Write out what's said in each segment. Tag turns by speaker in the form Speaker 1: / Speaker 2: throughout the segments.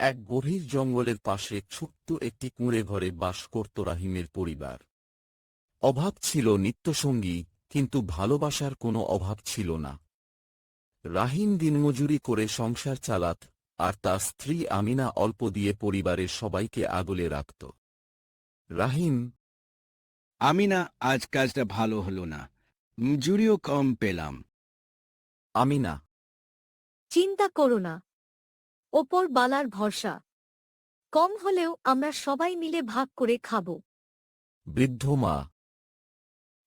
Speaker 1: এক গভীর জঙ্গলের পাশে ছোট্ট একটি কুঁড়ে ঘরে বাস করত রাহিমের পরিবার। অভাব ছিল নিত্যসঙ্গী, কিন্তু ভালোবাসার কোনো অভাব ছিল না। রাহিম দিনমজুরি করে সংসার চালাত, আর তার স্ত্রী আমিনা অল্প দিয়ে পরিবারের সবাইকে আগলে রাখত। রাহিম,
Speaker 2: আমিনা, আজ কাজটা ভালো হলো না, মজুরিও কম পেলাম।
Speaker 1: আমিনা,
Speaker 3: চিন্তা করো না, ওপর বালার ভরসা। কম হলেও আমরা সবাই মিলে ভাগ করে খাব।
Speaker 1: বৃদ্ধ মা,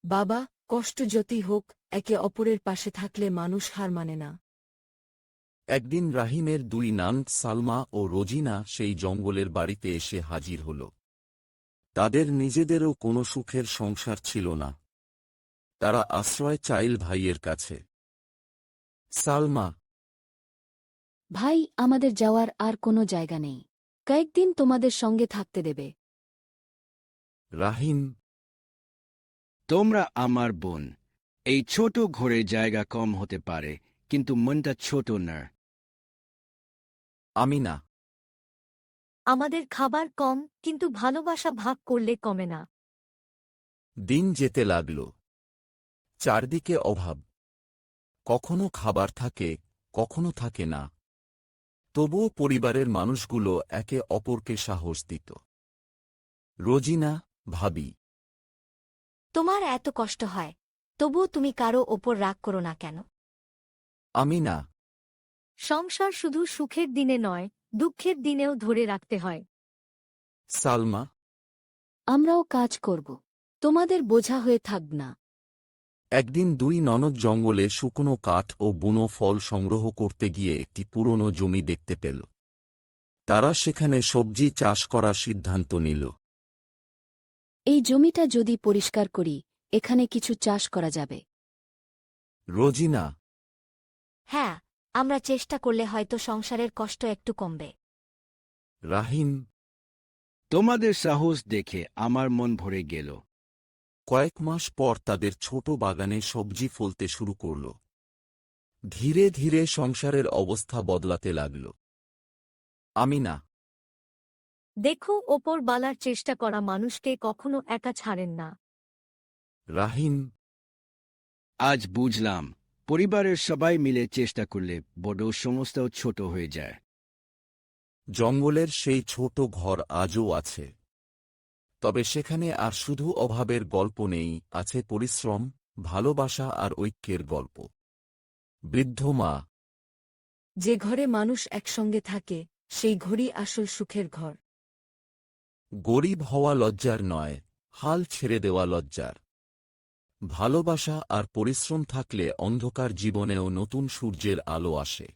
Speaker 4: বাবা, কষ্ট যতই হোক, একে অপরের পাশে থাকলে মানুষ হার মানে না।
Speaker 1: একদিন রাহিমের দুই নান সালমা ও রোজিনা সেই জঙ্গলের বাড়িতে এসে হাজির হল। তাদের নিজেদেরও কোনো সুখের সংসার ছিল না। তারা আশ্রয় চাইল ভাইয়ের কাছে। সালমা,
Speaker 5: ভাই, আমাদের যাওয়ার আর কোনো জায়গা নেই। কয়েকদিন তোমাদের সঙ্গে থাকতে দেবে।
Speaker 1: রাহিম,
Speaker 2: তোমরা আমার বোন। এই ছোট ঘরের জায়গা কম হতে পারে, কিন্তু মনটা ছোট না।
Speaker 1: আমিনা,
Speaker 3: আমাদের খাবার কম, কিন্তু ভালোবাসা ভাগ করলে কমে না।
Speaker 1: দিন যেতে লাগল। চারদিকে অভাব। কখনো খাবার থাকে, কখনো থাকে না। তবুও পরিবারের মানুষগুলো একে অপরকে সাহস দিত। রোজিনা, ভাবি,
Speaker 3: তোমার এত কষ্ট হয়, তবুও তুমি কারো ওপর রাগ করো না কেন?
Speaker 1: আমিনা,
Speaker 3: সংসার শুধু সুখের দিনে নয়, দুঃখের দিনেও ধরে রাখতে হয়।
Speaker 1: সালমা,
Speaker 5: আমরাও কাজ করব। তোমাদের বোঝা হয়ে থাক না।
Speaker 1: একদিন দুই ননদ জঙ্গলে শুকনো কাঠ ও বুনো ফল সংগ্রহ করতে গিয়ে একটি পুরনো জমি দেখতে পেল। তারা সেখানে সবজি চাষ করার সিদ্ধান্ত নিল।
Speaker 5: এই জমিটা যদি পরিষ্কার করি, এখানে কিছু চাষ করা যাবে।
Speaker 1: রোজিনা,
Speaker 3: হ্যাঁ, আমরা চেষ্টা করলে হয়তো সংসারের কষ্ট একটু কমবে।
Speaker 1: রাহিম,
Speaker 2: তোমাদের সাহস দেখে আমার মন ভরে গেল।
Speaker 1: কয়েক মাস পর তাদের ছোট বাগানে সবজি ফলতে শুরু করল। ধীরে ধীরে সংসারের অবস্থা বদলাতে লাগল। আমিনা,
Speaker 3: দেখো, ওপর বালার চেষ্টা করা মানুষকে কখনো একা ছাড়েন না।
Speaker 1: রাহিম,
Speaker 2: আজ বুঝলাম, পরিবারের সবাই মিলে চেষ্টা করলে বড় সমস্যাও ছোট হয়ে যায়।
Speaker 1: জঙ্গলের সেই ছোট ঘর আজও আছে। তবে সেখানে আর শুধু অভাবের গল্প নেই, আছে পরিশ্রম, ভালোবাসা আর ঐক্যের গল্প। বৃদ্ধ মা,
Speaker 4: যে ঘরে মানুষ একসঙ্গে থাকে, সেই ঘরই আসল সুখের ঘর।
Speaker 1: গরিব হওয়া লজ্জার নয়, হাল ছেড়ে দেওয়া লজ্জার। ভালোবাসা আর পরিশ্রম থাকলে অন্ধকার জীবনেও নতুন সূর্যের আলো আসে।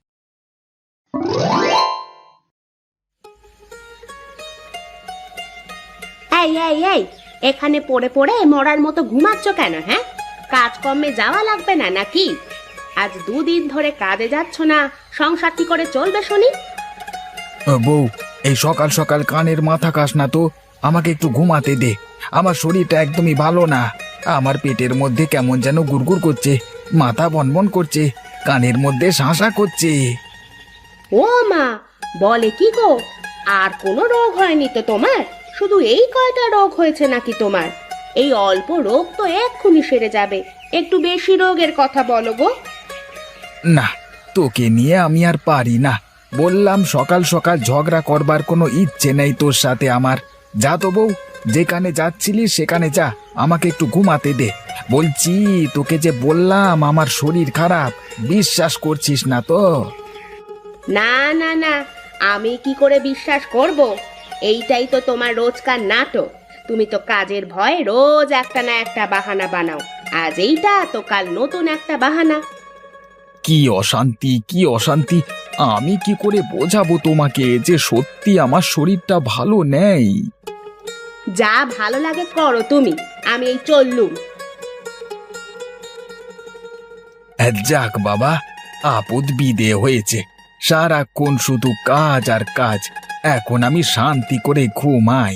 Speaker 6: এই এই এই, এখানে পড়ে পড়ে মরার মতো ঘুমাচ্ছ কেন? হ্যাঁ, কাজকর্মে যাওয়া লাগবে না নাকি? আজ দুদিন ধরে কাজে যাচ্ছ না, সংসার কি করে চলবে শুনি?
Speaker 7: বউ, এই সকাল সকাল কানের মাথা কাস না তো, আমাকে একটু ঘুমাতে দে। আমার শরীরটা একদমই ভালো না। আমার পেটের মধ্যে কেমন যেন গুড়গুড় করছে, মাথা বনবন করছে, কানের মধ্যে শাঁসা করছে।
Speaker 6: ও মা, বলে কি গো? আর কোনো রোগ হয়নি তো তোমার? শুধু এই কয়টা রোগ হয়েছে নাকি তোমার? এই অল্প রোগ তো এক্ষুনি সেরে যাবে, একটু বেশি রোগের কথা বলো গো।
Speaker 7: না, তোকে নিয়ে আমি আর পারি না। বললাম সকাল সকাল ঝগড়া করবার কোনো ইচ্ছে নেই তোর সাথে আমার। যা তো বউ, যেখানে যাচ্ছিলিস সেখানে যা, আমাকে একটু ঘুমাতে দে। বলছি তোকে যে বললাম আমার শরীর খারাপ, বিশ্বাস করছিস না তো?
Speaker 6: না না না, আমি কি করে বিশ্বাস করব? এইটাই তো তোমার রোজকার নাটক। তুমি তো কাজের ভয়ে রোজ একটা না একটা বাহানা বানাও। আজ এইটা তো কাল নতুন একটা বাহানা।
Speaker 7: কি অশান্তি, কি অশান্তি! আমি কি করে বোঝাবো তোমাকে যে সত্যি আমার শরীরটা ভালো নেই?
Speaker 6: যা ভালো লাগে করো তুমি, আমি এই চললুম।
Speaker 7: যাক বাবা, আপদ বিদে হয়েছে। সারাক্ষণ শুধু কাজ আর কাজ। এখন আমি শান্তি করে ঘুমাই।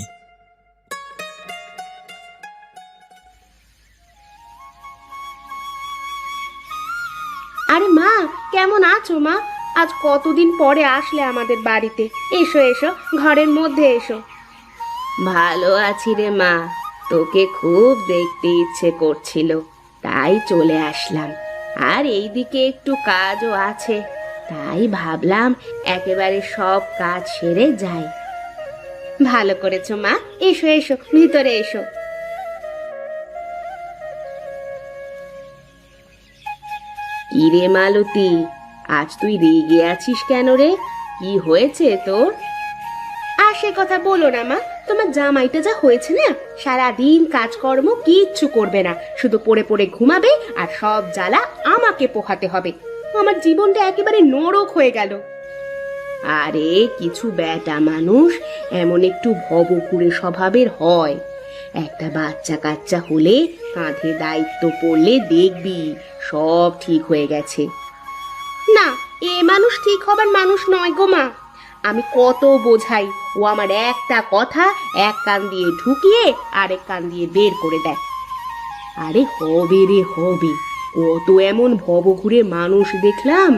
Speaker 6: আরে মা, কেমন আছো মা? আজ কতদিন পরে আসলে আমাদের বাড়িতে। এসো এসো, ঘরের মধ্যে এসো। ভালো আছি রে মা, তোকে খুব দেখতে ইচ্ছে করছিল, তাই চলে আসলাম। আর এইদিকে একটু কাজও আছে, তাই ভাবলাম একেবারে সব কাজ সেরে যাই। ভালো করেছো মা, এসো এসো, ভিতরে এসো। কি রে মালতী, আজ তুই রেগে আছিস কেন রে? কি হয়েছে তোর? আর সে কথা বলো না মা, তোমার জামাইটা যা হয়েছে না, সারাদিন কাজকর্ম কিচ্ছু করবে না, শুধু পড়ে পড়ে ঘুমাবে, আর সব জ্বালা আমাকে পোহাতে হবে। আমার জীবনটা একেবারে নরক হয়ে গেল। আরে কিছু বেটা মানুষ এমন একটু ভবঘুরে স্বভাবের হয়। একটা বাচ্চা কাচ্চা হলে কাঁধে দায়িত্ব পড়লে দেখবি সব ঠিক হয়ে গেছে। না, এ মানুষ ঠিক হবার মানুষ নয় গো মা। আমি কত বোঝাই, ও আমার একটা কথা এক কান দিয়ে ঢুকিয়ে আরেক কান দিয়ে বের করে দেয়। আরে হবে রে হবে, কত এমন ভবঘুরে মানুষ দেখলাম,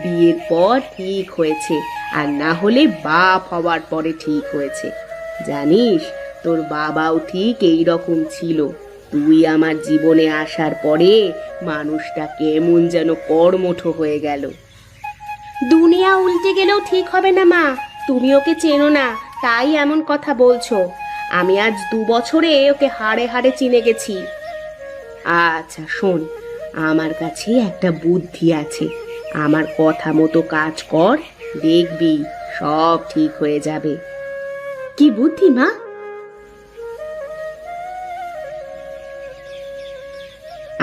Speaker 6: বিয়ের পর ঠিক হয়েছে, আর না হলে বাপ হওয়ার পরে ঠিক হয়েছে। জানিস, তোর বাবাও ঠিক এই রকম ছিল। তুই আমার জীবনে আসার পরে মানুষটা কেমন যেন কর্মঠ হয়ে গেল। দুনিয়া উল্টে গেলেও ঠিক হবে না মা, তুমি ওকে চেনো না তাই এমন কথা বলছো। আমি আজ 2 বছরে ওকে হাড়ে হাড়ে চিনে গেছি। আচ্ছা শোন, আমার কাছে একটা বুদ্ধি আছে, আমার কথা মতো কাজ কর, দেখবি সব ঠিক হয়ে যাবে। কি বুদ্ধি মা?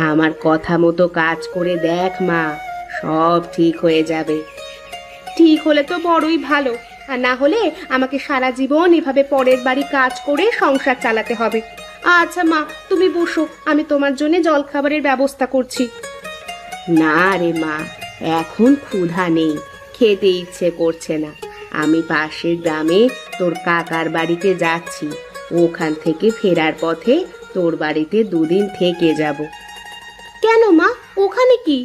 Speaker 6: আমার কথা মতো কাজ করে দেখ মা, সব ঠিক হয়ে যাবে। ঠিক হলে তো বড়ই ভালো, আর না হলে আমাকে সারা জীবন এভাবে পরের বাড়ি কাজ করে সংসার চালাতে হবে। আচ্ছা মা, তুমি বসো, আমি তোমার জন্য জলখাবারের ব্যবস্থা করছি। না রে মা, এখন ক্ষুধা নেই, খেতে ইচ্ছে করছে না। আমি পাশের গ্রামে তোর কাকার বাড়িতে যাচ্ছি, ওখান থেকে ফেরার পথে তোর বাড়িতে 2 দিন থেকে যাব। কেন মা, ওখানে কি?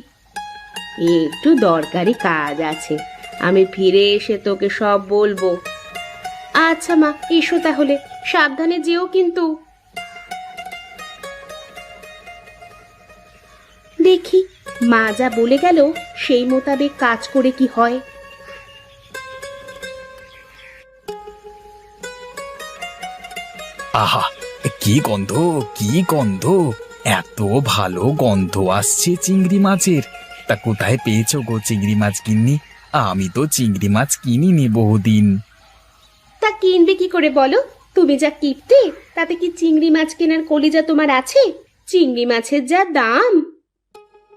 Speaker 6: একটু দরকারি কাজ আছে, আমি ফিরে এসে তোকে সব বলবো। আচ্ছা মা, এসো তাহলে, সাবধানে যেও কিন্তু। দেখি মা যা বলে গেল সেই মোতাবেক কাজ করে কি হয়।
Speaker 7: আহা, কি গন্ধ, কি গন্ধ! এত ভালো গন্ধ আসছে চিংড়ি মাছের। তা কোথায় পেয়েছো গো চিংড়ি মাছ গিন্নি? আমি তো চিংড়ি মাছ কিনিনি বহুদিন।
Speaker 6: তা কিনবে কি করে বলো? তুমি যা কিপটে, তাতে কি চিংড়ি মাছ কেনার কলিজা তোমার আছে? চিংড়ি মাছের যা দাম।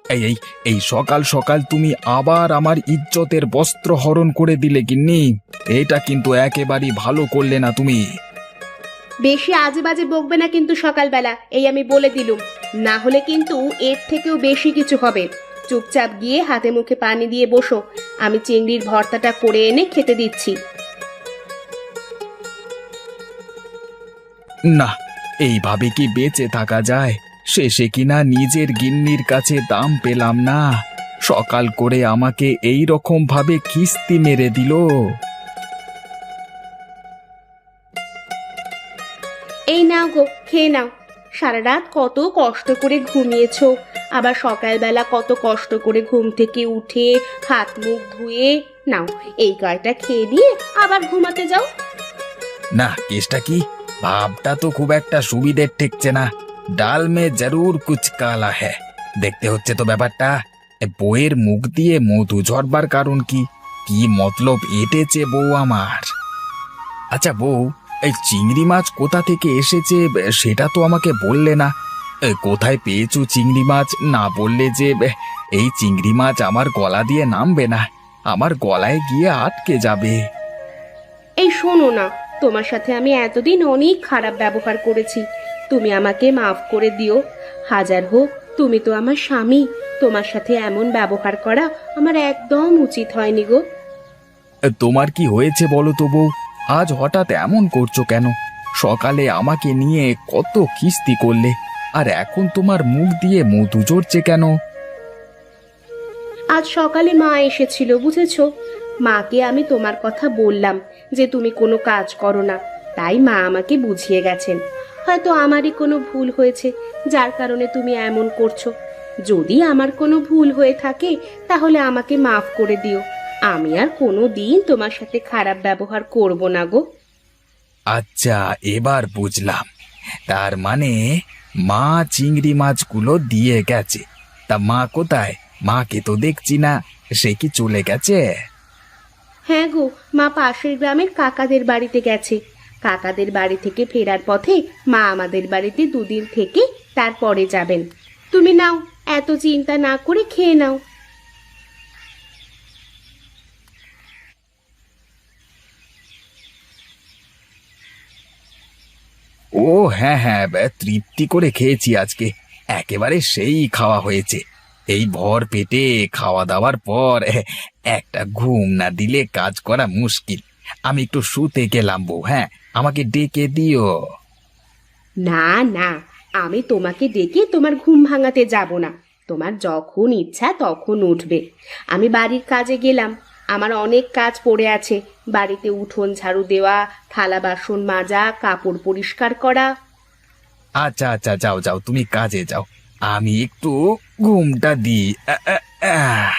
Speaker 7: এই এই এই সকাল সকাল তুমি আবার আমার ইজ্জতের বস্ত্র হরণ করে দিলে গিন্নি। এটা কিন্তু একেবারেই ভালো করলে না তুমি।
Speaker 6: বেশি আজে বাজে বকবে না কিন্তু সকালবেলা, এই আমি বলে দিলুম। না হলে কিন্তু এর থেকেও বেশি কিছু হবে। চুপচাপ গিয়ে হাতে মুখে পানি দিয়ে বসো, আমি চিংড়ির ভর্তাটা করে এনে খেতে দিচ্ছি।
Speaker 7: না, এইভাবে কি বেঁচে থাকা যায়? শেষে কিনা নিজের গিন্নির কাছে দাম পেলাম না, সকাল করে আমাকে এই রকম ভাবে কিস্তি মেরে দিল।
Speaker 6: এই নাও গো, খেয়ে নাও। সারা রাত কত কষ্ট করে ঘুমিয়েছো, আবার সকালবেলা কত কষ্ট করে ঘুম থেকে উঠে হাত মুখ ধুয়ে নাও, এই কয়টা খেয়ে দিয়ে আবার ঘুমাতে যাও।
Speaker 7: না, কেসটা কি? ভাবটা তো খুব একটা সুবিধের ঠেকছে না। ডাল মে জরুর কুছ কালা হ্যায়। দেখতে হচ্ছে তো ব্যাপারটা। বউয়ের মুখ দিয়ে মধু ঝরবার কারণ কি? কি মতলব এঁটেছে বউ আমার? আচ্ছা বউ, এই চিংড়ি মাছ কোথা থেকে এসেছে সেটা তো আমাকে বললে না। কোথায় পেয়েছো চিংড়ি মাছ না বললে যে এই চিংড়ি মাছ আমার গলা দিয়ে নামবে না, আমার গলায় গিয়ে আটকে যাবে।
Speaker 6: এই শোনো না, তোমার সাথে আমি এতদিন অনেক খারাপ ব্যবহার করেছি, তুমি আমাকে মাফ করে দিও। হাজার হোক তুমি তো আমার স্বামী, তোমার সাথে এমন ব্যবহার করা আমার একদম উচিত হয়নি গো।
Speaker 7: তোমার কি হয়েছে বলো তো বউ? আজ হঠাৎ এমন করছো কেন? সকালে আমাকে নিয়ে কত কিস্তি করলে, আর এখন তোমার মুখ দিয়ে মধু ঝরছে কেন?
Speaker 6: আজ সকালে মা এসেছিল, বুঝেছো? মাকে আমি তোমার কথা বললাম যে তুমি কোনো কাজ করো না, তাই মা আমাকে বুঝিয়ে গেছেন। হয়তো আমারই কোনো ভুল হয়েছে, যার কারণে তুমি এমন করছো। যদি আমার কোনো ভুল হয়ে থাকে তাহলে আমাকে মাফ করে দিও। আমি আর কোনো দিন তোমার সাথে খারাপ ব্যবহার করব না গো।
Speaker 7: আচ্ছা, এবার বুঝলাম। তার মানে মা চিংড়ি মাছগুলো দিয়ে গেছে। তা মা কোথায়? মাকে তো দেখছি না, সে কি চলে গেছে?
Speaker 6: হ্যাঁ গো, মা পাশের গ্রামের কাকাদের বাড়িতে গেছে। কাকাদের বাড়ি থেকে ফেরার পথে মা আমাদের বাড়িতে দুদিন থেকে তারপরে যাবেন। তুমি নাও, এত চিন্তা না করে খেয়ে নাও।
Speaker 7: ও হ্যাঁ হ্যাঁ, তৃপ্তি করে খেয়েছি আজকে। একেবারে সেই খাওয়া হয়েছে। এই ভর পেটে খাওয়া দাওয়ার পর একটা ঘুম না দিলে কাজ করা মুশকিল। আমি একটু শুতে গেলাম বউ, হ্যাঁ, আমাকে ডেকে দিও।
Speaker 6: না না, আমি তোমাকে ডেকে তোমার ঘুম ভাঙাতে যাব না। তোমার যখন ইচ্ছা তখন উঠবে। আমি বাড়ির কাজে গেলাম, আমার অনেক কাজ পড়ে আছে। বাড়িতে উঠোন ঝাড়ু দেওয়া, থালা বাসন মাজা, কাপড় পরিষ্কার করা।
Speaker 7: আচ্ছা আচ্ছা, যাও যাও, তুমি কাজে যাও, আমি একটু ঘুমটা দিই। আহ।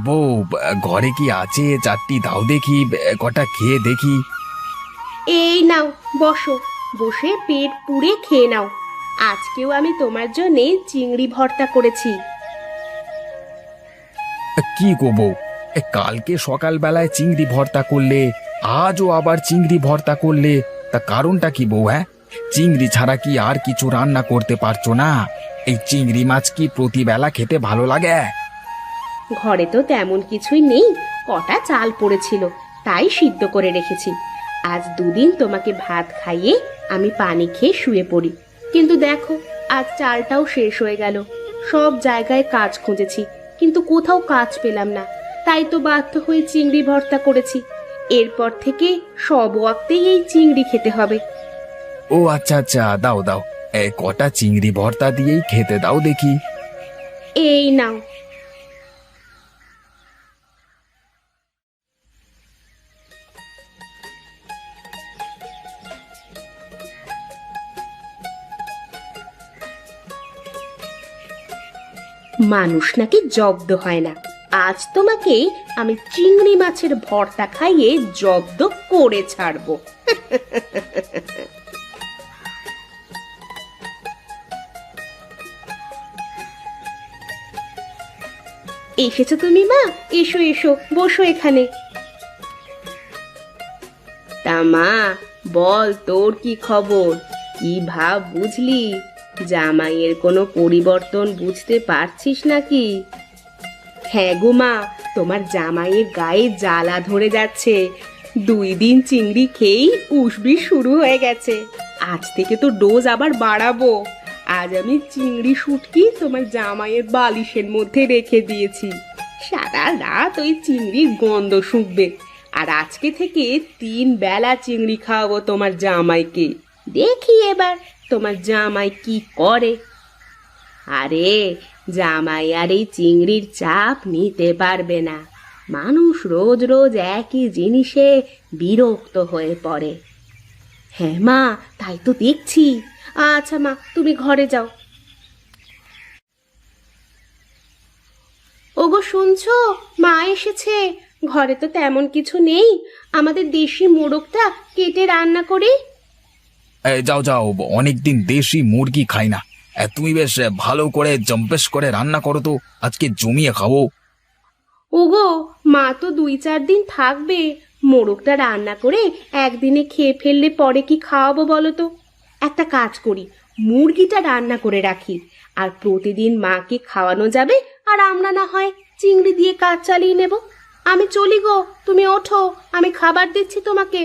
Speaker 7: বউ, ঘরে কি আছে? চারটি দাও দেখি, কটা খেয়ে দেখি।
Speaker 6: এই নাও, বসো, বসে পেট পুড়ে খেয়ে নাও। আজকেও আমি তোমার জন্যে চিংড়ি ভর্তা করেছি।
Speaker 7: কি গো বউ, কালকে সকালবেলায় চিংড়ি ভর্তা করলে, আজও আবার চিংড়ি ভর্তা করলে, তা কারণটা কি বউ? হ্যাঁ, চিংড়ি ছাড়া কি আর কিছু রান্না করতে পারছো না? এই চিংড়ি মাছ কি প্রতিবেলা খেতে ভালো লাগে?
Speaker 6: ঘরে তো তেমন কিছুই নেই, কটা চাল পড়েছিল, তাই সিদ্ধ করে রেখেছি। আজ দুদিন তোমাকে ভাত খাইয়ে আমি পানি খেয়ে শুয়ে পড়ি, কিন্তু দেখো আজ চালটাও শেষ হয়ে গেল। সব জায়গায় কাজ খুঁজেছি, কিন্তু কোথাও কাজ পেলাম না, তাই তো বাধ্য হয়ে চিংড়ি ভর্তা করেছি। এরপর থেকে সব ওয়াক্তেই এই চিংড়ি খেতে হবে।
Speaker 7: ও আচ্ছা আচ্ছা, দাও দাও, কটা চিংড়ি ভর্তা দিয়েই খেতে দাও দেখি।
Speaker 6: এই নাও। মানুষ নাকি জব্দ হয় না, আজ তোমাকে আমি চিংড়ি মাছের ভর্তা খাইয়ে জব্দ করে ছাড়বো। এসেছো তুমি মা? এসো এসো, বসো এখানে। তা মা, বল তোর কি খবর? কি ভাব বুঝলি? জামাইয়ের কোনো পরিবর্তন বুঝতে পারছিস নাকি? হ্যাঁ গো মা, তোমার জামাইয়ের গায়ে জ্বালা ধরে যাচ্ছে। 2 দিন চিংড়ি খেয়েই উসবি শুরু হয়ে গেছে। আজ থেকে তো ডোজ আবার বাড়াবো। আজ আমি চিংড়ি শুটকি তোমার জামাইয়ের বালিশের মধ্যে রেখে দিয়েছি। সারা রাত ওই চিংড়ির গন্ধ শুঁকবে। আর আজকে থেকে 3 বেলা চিংড়ি খাওয়াবো তোমার জামাইকে। দেখি এবার তোমার জামাই কি করে। আরে জামাই আর এই চিংড়ির চাপ নিতে পারবে না। মানুষ রোজ রোজ একই জিনিসে বিরক্ত হয়ে পড়ে। হ্যাঁ মা, তাই তো দেখছি। আচ্ছা মা, তুমি ঘরে যাও। ওগো শুনছো, মা এসেছে। ঘরে তো তেমন কিছু নেই, আমাদের দেশি মোড়কটা কেটে রান্না করি।
Speaker 7: যাও যাও, অনেকদিন দেশি মুরগি খাই না। তুমি বেশ ভালো করে জম্পেশ করে রান্না করো তো, আজকে জমিয়ে খাবো।
Speaker 6: ওগো, মা তো 2-4 দিন থাকবে। মোড়কটা রান্না করে একদিনে খেয়ে ফেললে পরে কি খাওয়াবো বলো তো? একটা কাজ করি, মুরগিটা রান্না করে রাখি, আর প্রতিদিন মাকে খাওয়ানো যাবে, আর আমরা না হয় চিংড়ি দিয়ে কাজ চালিয়ে নেব। আমি চলি গো, তুমি ওঠো, আমি খাবার দিচ্ছি তোমাকে।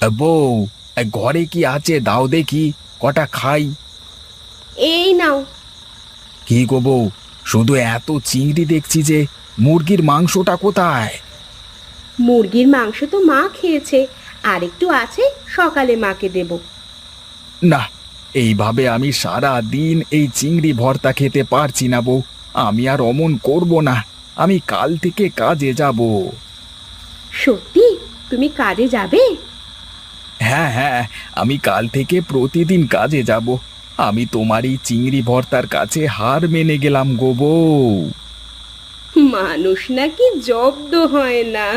Speaker 7: বউ, ঘরে কি আছে দাও দেখি, কটা খাই।
Speaker 6: এই নাও।
Speaker 7: কি গো বউ, শুধু এত চিংড়ি দেখছি যে, মুরগির মাংসটা কোথায়?
Speaker 6: মুরগির মাংস তো মা খেয়েছে, আর একটু আছে, সকালে মাকে দেব।
Speaker 7: না, এইভাবে আমি সারা দিন এই চিংড়ি ভর্তা খেতে পারছি না বউ। আমি আর অমন করব না, আমি কাল থেকে কাজে যাব।
Speaker 6: সত্যি তুমি কাজে যাবে?
Speaker 7: হ্যাঁ হ্যাঁ, আমি কাল থেকে প্রতিদিন কাজে যাব। আমি তোমার এই চিংড়ি ভর্তার কাছে হার মেনে গেলাম গো বউ।
Speaker 6: মানুষ নাকি জব্দ হয় না।